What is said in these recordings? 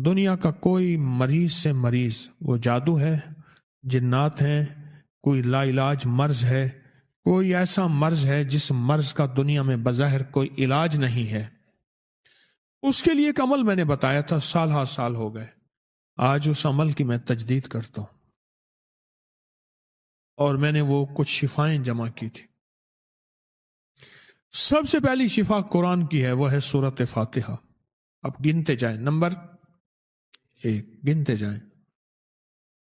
دنیا کا کوئی مریض سے مریض، وہ جادو ہے، جنات ہیں، کوئی لا علاج مرض ہے، کوئی ایسا مرض ہے جس مرض کا دنیا میں بظاہر کوئی علاج نہیں ہے، اس کے لیے ایک عمل میں نے بتایا تھا، سال ہا سال ہو گئے، آج اس عمل کی میں تجدید کرتا ہوں، اور میں نے وہ کچھ شفائیں جمع کی تھی۔ سب سے پہلی شفا قرآن کی ہے، وہ ہے سورۃ فاتحہ۔ اب گنتے جائیں، نمبر 1 گنتے جائیں۔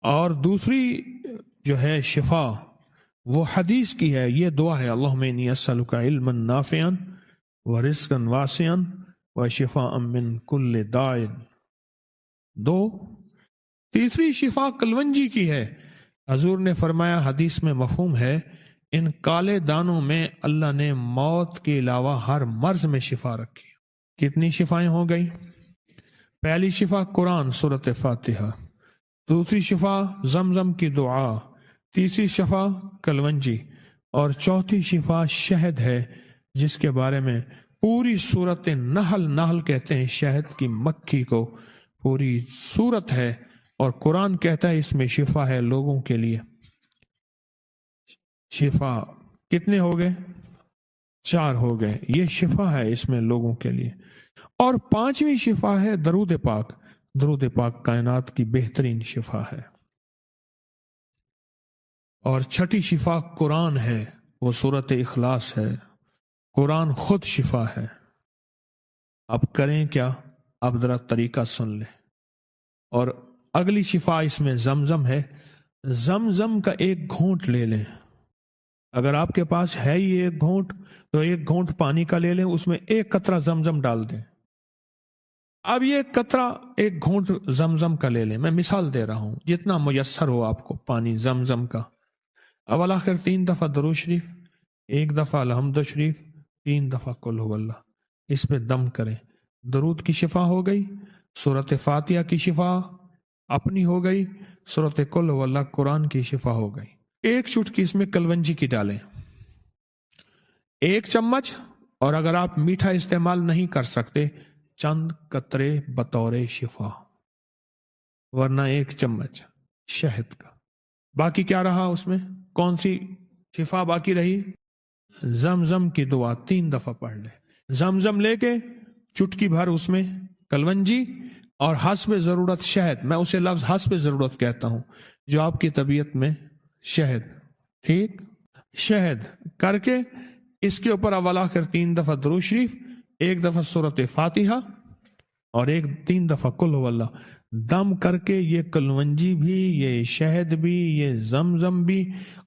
اور دوسری جو ہے شفا وہ حدیث کی ہے، یہ دعا ہے، اللہم انی اسألک علما نافعا ورزقا واسعا وشفاء من کل داء۔ 2 تیسری شفا کلونجی کی ہے، حضور نے فرمایا، حدیث میں مفہوم ہے، ان کالے دانوں میں اللہ نے موت کے علاوہ ہر مرض میں شفا رکھی۔ کتنی شفائیں ہو گئی؟ پہلی شفا قرآن سورۃ فاتحہ، دوسری شفا زمزم کی دعا، تیسری شفا کلونجی، اور چوتھی شفا شہد ہے، جس کے بارے میں پوری سورت نحل کہتے ہیں شہد کی مکھی کو، پوری سورت ہے، اور قرآن کہتا ہے اس میں شفا ہے لوگوں کے لیے۔ شفا کتنے ہو گئے؟ 4 ہو گئے، یہ شفا ہے اس میں لوگوں کے لیے۔ اور 5ویں شفا ہے درود پاک۔ درود پاک کائنات کی بہترین شفا ہے۔ اور 6ٹھی شفا قرآن ہے، وہ سورۃ اخلاص ہے، قرآن خود شفا ہے۔ اب کریں کیا؟ اب ذرا طریقہ سن لیں۔ اور اگلی شفا اس میں زمزم ہے، زمزم کا ایک گھونٹ لے لیں، اگر آپ کے پاس ہے ہی ایک گھونٹ تو ایک گھونٹ پانی کا لے لیں، اس میں ایک قطرہ زمزم ڈال دیں۔ اب یہ قطرہ ایک گھونٹ زمزم کا لے لیں، میں مثال دے رہا ہوں، جتنا میسر ہو آپ کو پانی زمزم کا۔ اول آخر 3 دفعہ درود شریف، 1 دفعہ الحمد شریف، 3 دفعہ قل هو اللہ، اس پہ دم کریں۔ درود کی شفا ہو گئی، سورۃ فاتحہ کی شفا اپنی ہو گئی، سورۃ قل هو اللہ قرآن کی شفا ہو گئی۔ ایک چٹکی اس میں کلونجی کی ڈالیں، 1 چمچ، اور اگر آپ میٹھا استعمال نہیں کر سکتے چند قطرے بطور شفا، ورنہ 1 چمچ شہد کا۔ باقی کیا رہا اس میں؟ کون سی شفا باقی رہی؟ زمزم کی دعا 3 دفعہ پڑھ لیں۔ زمزم لے کے چٹکی بھر اس میں کلونجی اور حسب ضرورت شہد، میں اسے لفظ حسب ضرورت کہتا ہوں، جو آپ کی طبیعت میں شہد، ٹھیک، شہد کر کے اس کے اوپر اول آخر 3 دفعہ درود شریف، 1 دفعہ سورۃ فاتحہ، اور 3 دفعہ قل هو اللہ، دم کر کے یہ کلونجی بھی، یہ شہد بھی، یہ زمزم بھی،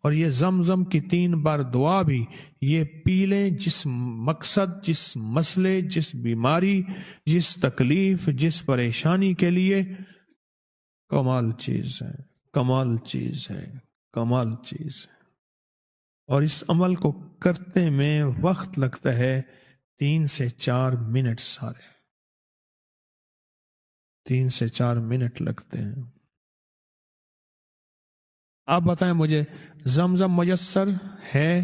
اور یہ زمزم کی 3 بار دعا بھی، یہ پی لیں، جس مقصد، جس مسئلے، جس بیماری، جس تکلیف، جس پریشانی کے لیے، کمال چیز ہے، کمال چیز ہے، کمال چیز ہے۔ اور اس عمل کو کرتے میں وقت لگتا ہے 3 سے 4 منٹ، سارے 3 سے 4 منٹ لگتے ہیں۔ آپ بتائیں مجھے، زمزم میسر ہے،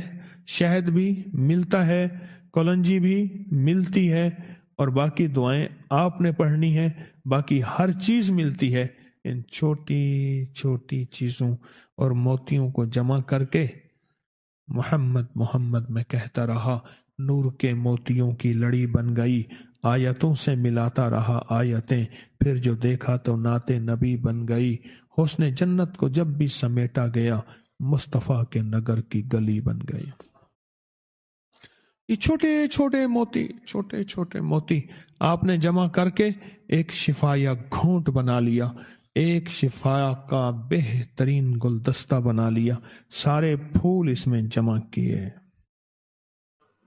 شہد بھی ملتا ہے، کلونجی بھی ملتی ہے، اور باقی دعائیں آپ نے پڑھنی ہے، باقی ہر چیز ملتی ہے۔ ان چھوٹی چھوٹی چیزوں اور موتیوں کو جمع کر کے محمد محمد میں کہتا رہا، نور کے موتیوں کی لڑی بن گئی، آیتوں سے ملاتا رہا آیتیں، پھر جو دیکھا تو نعت نبی بن گئی، حسن جنت کو جب بھی سمیٹا گیا، مصطفیٰ کے نگر کی گلی بن گئی۔ یہ چھوٹے چھوٹے موتی آپ نے جمع کر کے ایک شفا یا گھونٹ بنا لیا، ایک شفا کا بہترین گلدستہ بنا لیا، سارے پھول اس میں جمع کیے۔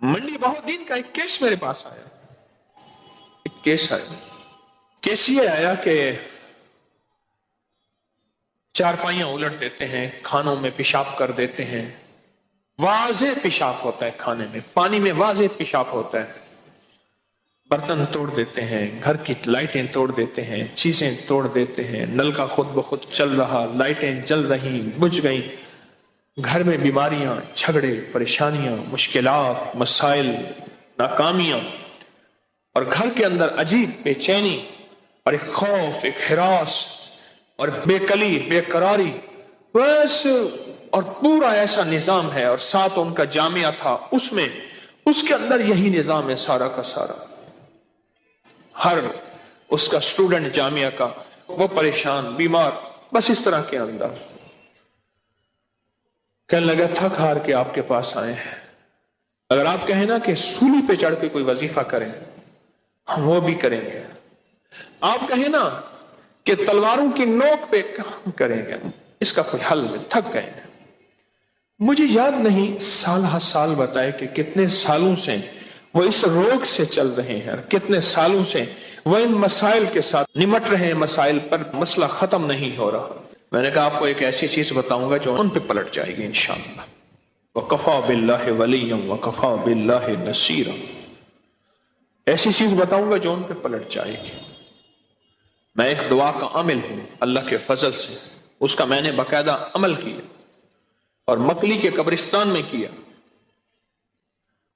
منڈی بہودین کا ایک کیس میرے پاس آیا، ایک کیس آیا، کیس یہ آیا کہ چارپائیاں الٹ دیتے ہیں، کھانوں میں پیشاب کر دیتے ہیں، واضح پیشاب ہوتا ہے کھانے میں، پانی میں واضح پیشاب ہوتا ہے، برتن توڑ دیتے ہیں، گھر کی لائٹیں توڑ دیتے ہیں، چیزیں توڑ دیتے ہیں، نل کا خود بخود چل رہا، لائٹیں جل رہی، بجھ گئیں، گھر میں بیماریاں، جھگڑے، پریشانیاں، مشکلات، مسائل، ناکامیاں، اور گھر کے اندر عجیب بے چینی، اور ایک خوف، ایک ہراس اور بےکلی، بے قراری، بس، اور پورا ایسا نظام ہے، اور ساتھ ان کا جامعہ تھا، اس کے اندر یہی نظام ہے سارا کا سارا. ہر اس کا اسٹوڈنٹ جامعہ کا وہ پریشان، بیمار، بس اس طرح کے اندر. کہنے لگا تھک ہار کے آپ کے پاس آئے ہیں، اگر آپ کہیں نا کہ سولی پہ چڑھ کے کوئی وظیفہ کریں ہم وہ بھی کریں گے، آپ کہیں نا کہ تلواروں کی نوک پہ کام کریں گے، اس کا کوئی حل نہیں، تھک گئے ہیں. مجھے یاد نہیں سال ہر سال بتائے کہ کتنے سالوں سے وہ اس روگ سے چل رہے ہیں، اور کتنے سالوں سے وہ ان مسائل کے ساتھ نمٹ رہے ہیں، مسائل پر مسئلہ ختم نہیں ہو رہا. میں نے کہا آپ کو ایک ایسی چیز بتاؤں گا جو ان پہ پلٹ جائے گی انشاءاللہ. وَقَفَى بِاللَّهِ وَلِيًّا وَقَفَى بِاللَّهِ نَصِيرًا. ایسی چیز بتاؤں گا جو ان پہ پلٹ جائے گی. میں ایک دعا کا عامل ہوں اللہ کے فضل سے، اس کا میں نے باقاعدہ عمل کیا اور مکلی کے قبرستان میں کیا.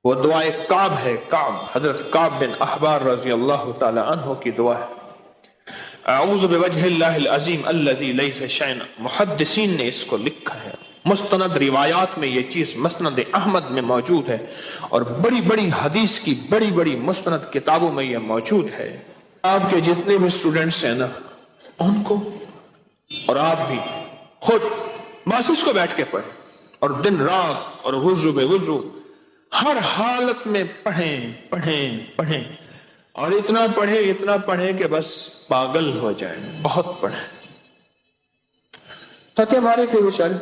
وہ دعا ایک کعب ہے، کعب، حضرت کعب بن احبار رضی اللہ تعالی عنہ کی دعا ہے. اعوذ بوجہ اللہ العظیم الذی لیس شیئا. محدثین نے اس کو لکھا ہے، مستند روایات میں یہ چیز مسند احمد میں موجود ہے، اور بڑی بڑی حدیث کی بڑی بڑی مستند کتابوں میں یہ موجود ہے. آپ کے جتنے بھی اسٹوڈنٹس ہیں نا، ان کو اور آپ بھی خود بس اس کو بیٹھ کے پڑھیں، اور دن رات اور وضو بے وضو ہر حالت میں پڑھیں پڑھیں پڑھیں، اور اتنا پڑھیں کہ بس پاگل ہو جائیں. بہت پڑھیں. تھکے مارے تھے بیچارے،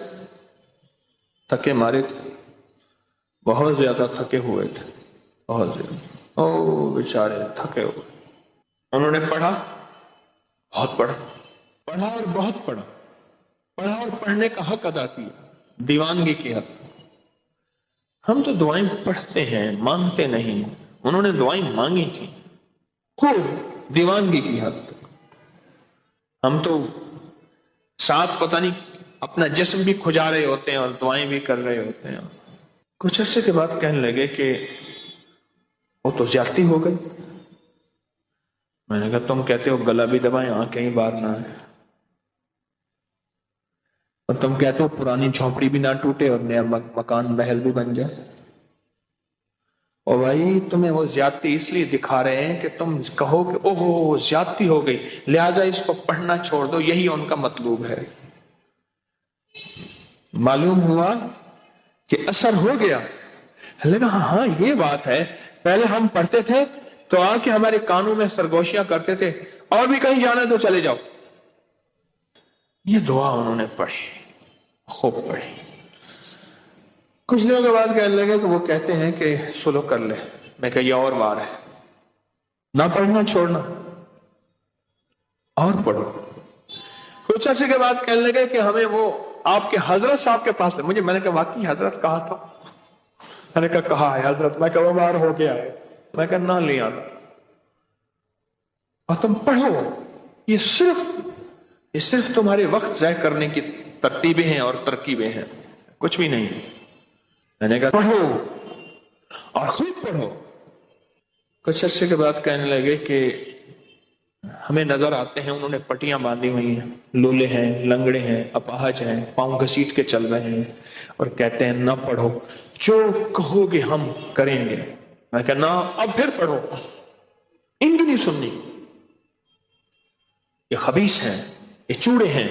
تھکے مارے تھے، بہت زیادہ تھکے ہوئے تھے، بہت زیادہ. او بیچارے تھکے ہوئے. انہوں نے پڑھا، بہت پڑھا، پڑھا اور بہت پڑھا، پڑھا اور پڑھنے کا حق ادا کیا، دیوانگی کی حق. ہم تو دعائیں پڑھتے ہیں، مانگتے نہیں. انہوں نے دعائیں مانگی تھی خوب، دیوانگی کی حد تک. ہم تو ساتھ پتہ نہیں اپنا جسم بھی کھجا رہے ہوتے ہیں اور دعائیں بھی کر رہے ہوتے ہیں. کچھ عرصے کے بعد کہنے لگے کہ وہ تو زیادتی ہو گئی. میں نے کہا تم کہتے ہو گلا بھی دبائیں آنکھیں ہی باہر نہ آئے، اور تم کہتے ہو پرانی جھونپڑی بھی نہ ٹوٹے اور نیا مکان محل بھی بن جائے. اور بھائی تمہیں وہ زیادتی اس لیے دکھا رہے ہیں کہ تم کہو کہ اوہ زیادتی ہو گئی، لہٰذا اس کو پڑھنا چھوڑ دو، یہی ان کا مطلوب ہے. معلوم ہوا کہ اثر ہو گیا. لگا ہاں یہ بات ہے، پہلے ہم پڑھتے تھے تو آ کے ہمارے کانوں میں سرگوشیاں کرتے تھے، اور بھی کہیں جانا تو چلے جاؤ. یہ دعا انہوں نے پڑھی، خوب پڑھی. کچھ دنوں کے بعد کہنے لگے کہ وہ کہتے ہیں کہ سلو کر لے. میں کہا یہ اور بار ہے، نہ پڑھنا چھوڑنا، اور پڑھو. کچھ عرصے کے بعد کہنے لگے کہ ہمیں وہ آپ کے حضرت صاحب کے پاس لے. میں نے کہا واقعی حضرت کہا تھا؟ میں نے کہا ہے حضرت. میں کہا وہ بار ہو گیا ہے. میں کہا نہ لیا، اور تم پڑھو. یہ صرف تمہارے وقت ضائع کرنے کی ترتیبیں ہیں اور ترکیبیں ہیں، کچھ بھی نہیں. میں نے کہا پڑھو اور خوب پڑھو. کچھ عرصے کے بعد کہنے لگے کہ ہمیں نظر آتے ہیں انہوں نے پٹیاں باندھی ہوئی ہیں، لولے ہیں، لنگڑے ہیں، اپاہج ہیں، پاؤں گھسیٹ کے چل رہے ہیں، اور کہتے ہیں نہ پڑھو، جو کہو گے ہم کریں گے. میں کہا نہ، اب پھر پڑھو. ان کی نہیں سننی، یہ خبیث ہیں، یہ چوڑے ہیں،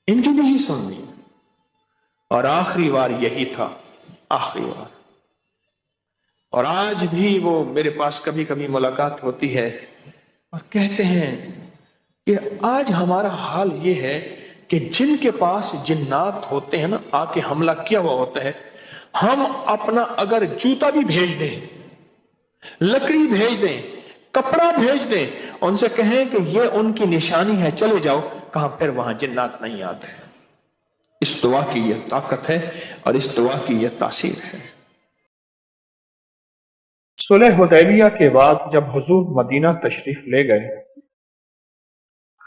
ان کی نہیں سننی. اور آخری بار یہی تھا، آخری بار. اور آج بھی وہ میرے پاس کبھی کبھی ملاقات ہوتی ہے اور کہتے ہیں کہ آج ہمارا حال یہ ہے کہ جن کے پاس جنات ہوتے ہیں نا، آ کے حملہ کیا ہوا ہوتا ہے، ہم اپنا اگر جوتا بھی بھیج دیں، لکڑی بھیج دیں، کپڑا بھیج دیں، ان سے کہیں کہ یہ ان کی نشانی ہے چلے جاؤ، کہاں پھر وہاں جنات نہیں آتے. اس دعا کی یہ طاقت ہے اور اس دعا کی یہ تاثیر ہے. صلح حدیبیہ کے بعد جب حضور مدینہ تشریف لے گئے،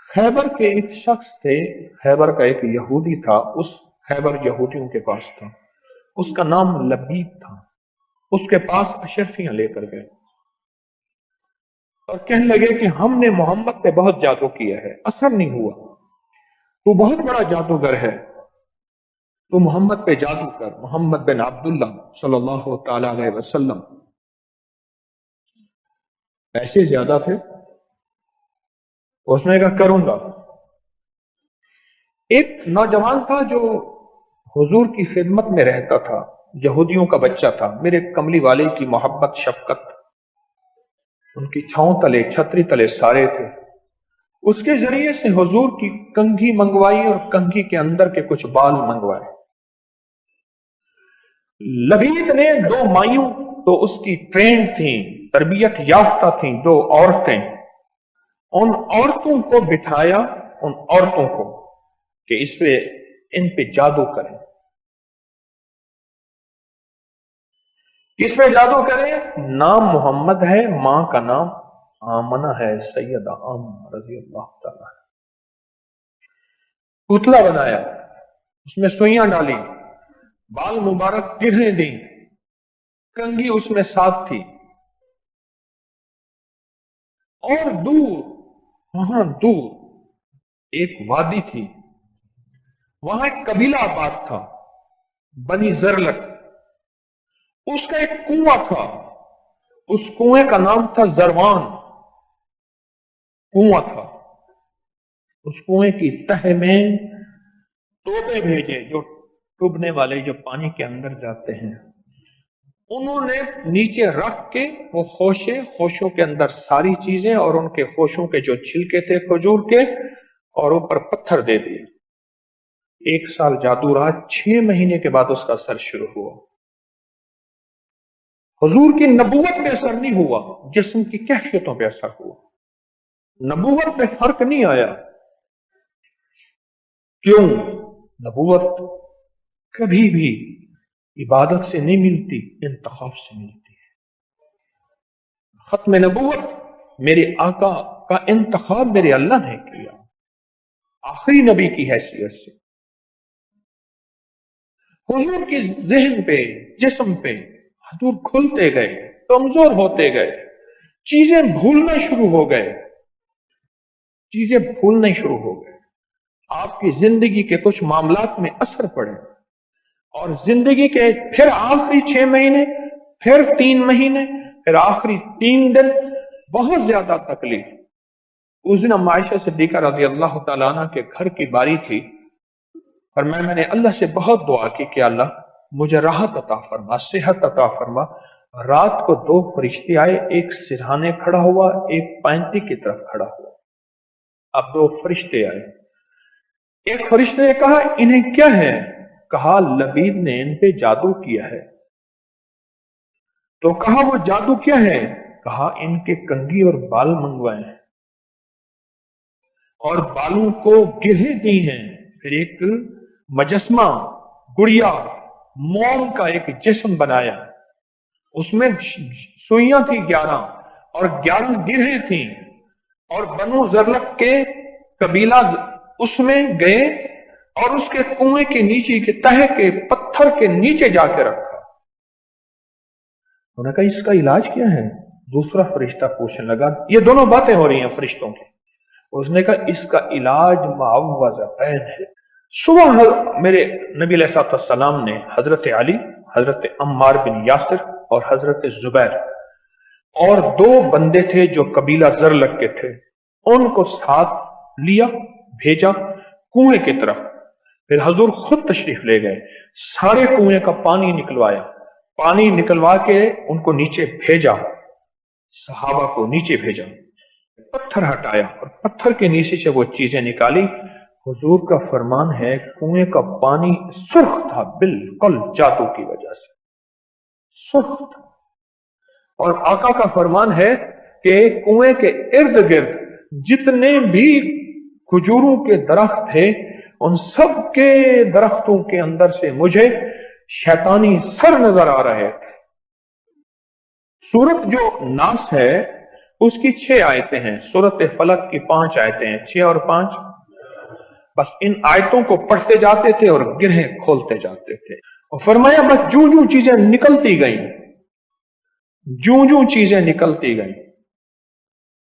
خیبر کے ایک شخص تھے، خیبر کا ایک یہودی تھا، اس خیبر یہودیوں کے پاس تھا، اس کا نام لبید تھا. اس کے پاس اشرفیاں لے کر گئے. اور کہنے لگے کہ ہم نے محمد پہ بہت جادو کیا ہے، اثر نہیں ہوا، تو بہت بڑا جادوگر ہے، تو محمد پہ جادو کر۔ محمد بن عبداللہ صلی اللہ تعالی علیہ وسلم پیسے زیادہ تھے، اس نے کہا کروں گا۔ ایک نوجوان تھا جو حضور کی خدمت میں رہتا تھا، یہودیوں کا بچہ تھا، میرے کملی والے کی محبت شفقت ان کی چھاؤں تلے چھتری تلے سارے تھے۔ اس کے ذریعے سے حضور کی کنگھی منگوائی اور کنگھی کے اندر کے کچھ بال منگوائے۔ لبید نے دو مائیوں تو اس کی ٹرین تھیں، تربیت یافتہ تھیں، دو عورتیں، ان عورتوں کو بٹھایا، ان عورتوں کو کہ ان پہ جادو کریں۔ کس پہ جادو کریں؟ نام محمد ہے، ماں کا نام آمنہ ہے، سیدہ آمنہ رضی اللہ تعالیٰ۔ پتلا بنایا، اس میں سوئیاں ڈالی، بال مبارک گرنے دیں، کنگھی اس میں ساتھ تھی، اور دور، وہاں دور ایک وادی تھی، وہاں ایک قبیلہ آباد تھا، بنی زرلک، اس کا ایک کنواں تھا، اس کنویں کا نام تھا زروان کنواں تھا۔ اس کنویں کی تہ میں توپے بھیجے، جو ڈوبنے والے جو پانی کے اندر جاتے ہیں، انہوں نے نیچے رکھ کے وہ خوشوں کے اندر ساری چیزیں اور ان کے خوشوں کے جو چھلکے تھے کھجور کے، اور اوپر پتھر دے دیے۔ 1 سال جادو رہا، 6 مہینے کے بعد اس کا اثر شروع ہوا۔ حضور کی نبوت پہ اثر نہیں ہوا، جسم کی کیفیتوں پہ اثر ہوا، نبوت میں فرق نہیں آیا۔ کیوں؟ نبوت کبھی بھی عبادت سے نہیں ملتی، انتخاب سے ملتی ہے۔ ختم نبوت میرے آقا کا انتخاب میرے اللہ نے کیا، آخری نبی کی حیثیت سے۔ حضور کی ذہن پہ، جسم پہ حضور کھلتے گئے، کمزور ہوتے گئے، چیزیں بھولنا شروع ہو گئے، چیزیں بھولنے شروع ہو گئے۔ آپ کی زندگی کے کچھ معاملات میں اثر پڑے، اور زندگی کے پھر آخری 6 مہینے، پھر 3 مہینے، پھر آخری 3 دن بہت زیادہ تکلیف۔ اس دن عائشہ صدیقہ رضی اللہ تعالیٰ عنہ کے گھر کی باری تھی، اور میں نے اللہ سے بہت دعا کی کہ اللہ مجھے راحت عطا فرما، صحت عطا فرما۔ رات کو 2 فرشتے آئے، ایک سرہانے کھڑا ہوا، ایک پینتی کی طرف کھڑا ہوا۔ اب 2 فرشتے آئے، ایک فرشتے نے کہا انہیں کیا ہے؟ کہا لبید نے ان پہ جادو کیا ہے۔ تو کہا وہ جادو کیا ہے؟ کہا ان کے کنگھی اور بال منگوائے ہیں، اور بالوں کو گرہیں دی ہیں، پھر ایک مجسمہ گڑیا موم کا ایک جسم بنایا، اس میں سوئیاں تھی 11 اور 11 گرہیں تھیں، اور بنو زرلک کے قبیلہ اس میں گئے اور اس کے کنویں کے نیچے کے تہہ کے پتھر کے نیچے جا کے رکھا۔ انہوں نے کہا اس کا علاج کیا ہے؟ دوسرا فرشتہ پوچھنے لگا، یہ دونوں باتیں ہو رہی ہیں فرشتوں کی۔ اس نے کہا اس کا علاج معوذتین ہے۔ صبح میرے نبی علیہ السلام نے حضرت علی، حضرت عمار بن یاسر اور حضرت زبیر اور 2 بندے تھے جو قبیلہ زرلک کے تھے، ان کو ساتھ لیا، بھیجا کنویں کی طرف۔ پھر حضور خود تشریف لے گئے، سارے کنویں کا پانی نکلوایا، پانی نکلوا کے ان کو نیچے بھیجا، صحابہ کو نیچے بھیجا، پتھر ہٹایا اور پتھر کے نیچے سے وہ چیزیں نکالی۔ حضور کا فرمان ہے کنویں کا پانی سرخ تھا، بالکل جادو کی وجہ سے سرخ تھا۔ اور آقا کا فرمان ہے کہ کنویں کے ارد گرد جتنے بھی کھجوروں کے درخت تھے، ان سب کے درختوں کے اندر سے مجھے شیطانی سر نظر آ رہے تھے۔ سورت جو ناس ہے اس کی 6 آیتیں ہیں، سورت فلق کی 5 آیتیں ہیں، 6 اور 5۔ بس ان آیتوں کو پڑھتے جاتے تھے اور گرہیں کھولتے جاتے تھے، اور فرمایا بس جو چیزیں نکلتی گئیں، جو چیزیں نکلتی گئیں،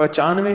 95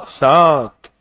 7।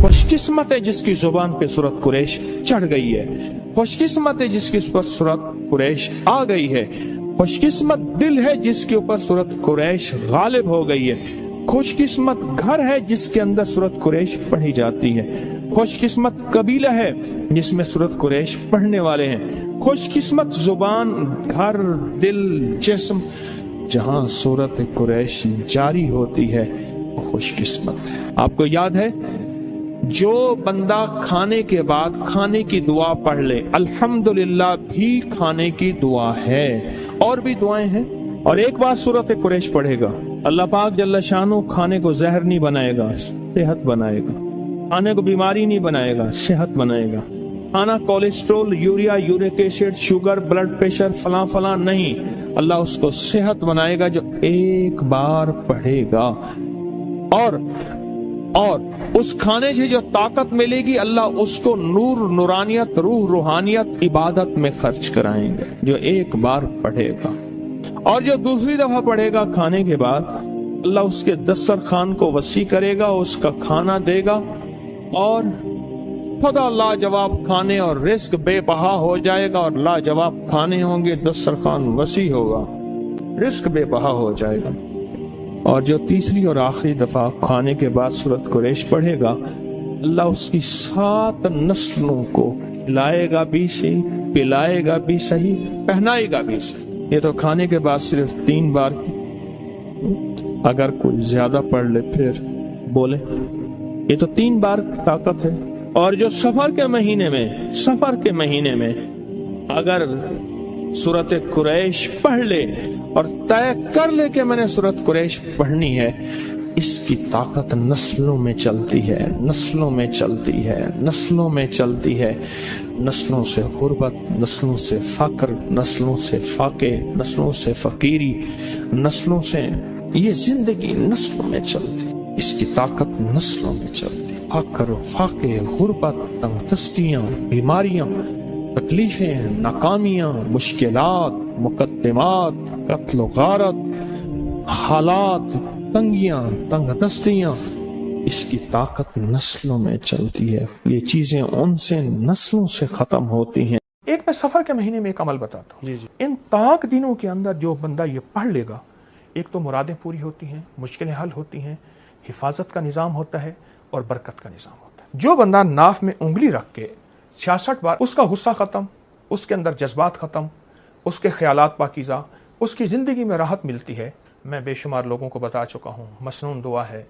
خوش قسمت ہے جس کی زبان پہ سورت قریش چڑھ گئی ہے. خوش قسمت ہے جس کی پر سورت قریش آ گئی ہے. خوش قسمت دل ہے جس کے اوپر سورت قریش غالب ہو گئی ہے. خوش قسمت گھر ہے جس کے اندر سورت قریش پڑھی جاتی ہے. خوش قسمت قبیلہ ہے جس میں سورت قریش پڑھنے والے ہیں. خوش قسمت زبان، گھر، دل، جسم جہاں سورت قریش جاری ہوتی ہے وہ خوش قسمت ہے. آپ کو یاد ہے جو بندہ کھانے کے بعد کھانے کی دعا پڑھ لے، الحمدللہ بھی کھانے کی دعا ہے، اور بھی دعائیں ہیں، اور ایک بار سورت قریش پڑھے گا، اللہ پاک جل شانہ کھانے کو زہر نہیں بنائے گا، صحت بنائے گا. کھانے کو بیماری نہیں بنائے گا، صحت بنائے گا. کھانا cholesterol, urea, uric acid, sugar, blood pressure, فلاں فلاں نہیں، اللہ اس کو صحت بنائے گا جو ایک بار پڑھے گا. اور اس کھانے سے جو طاقت ملے گی اللہ اس کو نور، نورانیت، روح، روحانیت، عبادت میں خرچ کرائیں گے جو ایک بار پڑھے گا. اور جو دوسری دفعہ پڑھے گا کھانے کے بعد اللہ اس کے دسترخوان کو وسیع کرے گا، اس کا کھانا دے گا، اور خدا لاجواب کھانے اور رزق بے بہا ہو جائے گا، اور لاجواب کھانے ہوں گے، دسترخوان وسیع ہوگا، رزق بے بہا ہو جائے گا. اور جو تیسری اور آخری دفعہ کھانے کے بعد سورت قریش پڑھے گا اللہ اس کی 7 نسلوں کو کھلائے گا بھی صحیح، پلائے گا بھی صحیح، پہنائے گا بھی صحیح. یہ تو کھانے کے بعد صرف 3 بار، اگر کوئی زیادہ پڑھ لے پھر بولے. یہ تو 3 بار طاقت ہے. اور جو سفر کے مہینے میں اگر سورت قریش پڑھ لے اور طے کر لے کہ میں نے سورت قریش پڑھنی ہے، اس کی طاقت نسلوں میں چلتی ہے، نسلوں میں چلتی ہے، نسلوں میں چلتی ہے. نسلوں سے غربت، نسلوں سے فقر، نسلوں سے فاقے، نسلوں سے فقیری، نسلوں سے یہ زندگی نسلوں میں چلتی. اس کی طاقت نسلوں میں چلتی. فقر، فاقے، غربت، تنگ دستیاں، بیماریاں، تکلیفیں، ناکامیاں، مشکلات، مقدمات، قتل و غارت، حالات، تنگیاں، تنگ دستیاں، اس کی طاقت نسلوں میں چلتی ہے. یہ چیزیں ان سے نسلوں سے ختم ہوتی ہیں. ایک میں سفر کے مہینے میں ایک عمل بتاتا ہوں. ان طاق دنوں کے اندر جو بندہ یہ پڑھ لے گا، ایک تو مرادیں پوری ہوتی ہیں، مشکلیں حل ہوتی ہیں، حفاظت کا نظام ہوتا ہے اور برکت کا نظام ہوتا ہے. جو بندہ ناف میں انگلی رکھ کے 66 بار، اس کا غصہ ختم، اس کے اندر جذبات ختم، اس کے خیالات پاکیزہ، اس کی زندگی میں راحت ملتی ہے. میں بے شمار لوگوں کو بتا چکا ہوں، مسنون دعا ہے.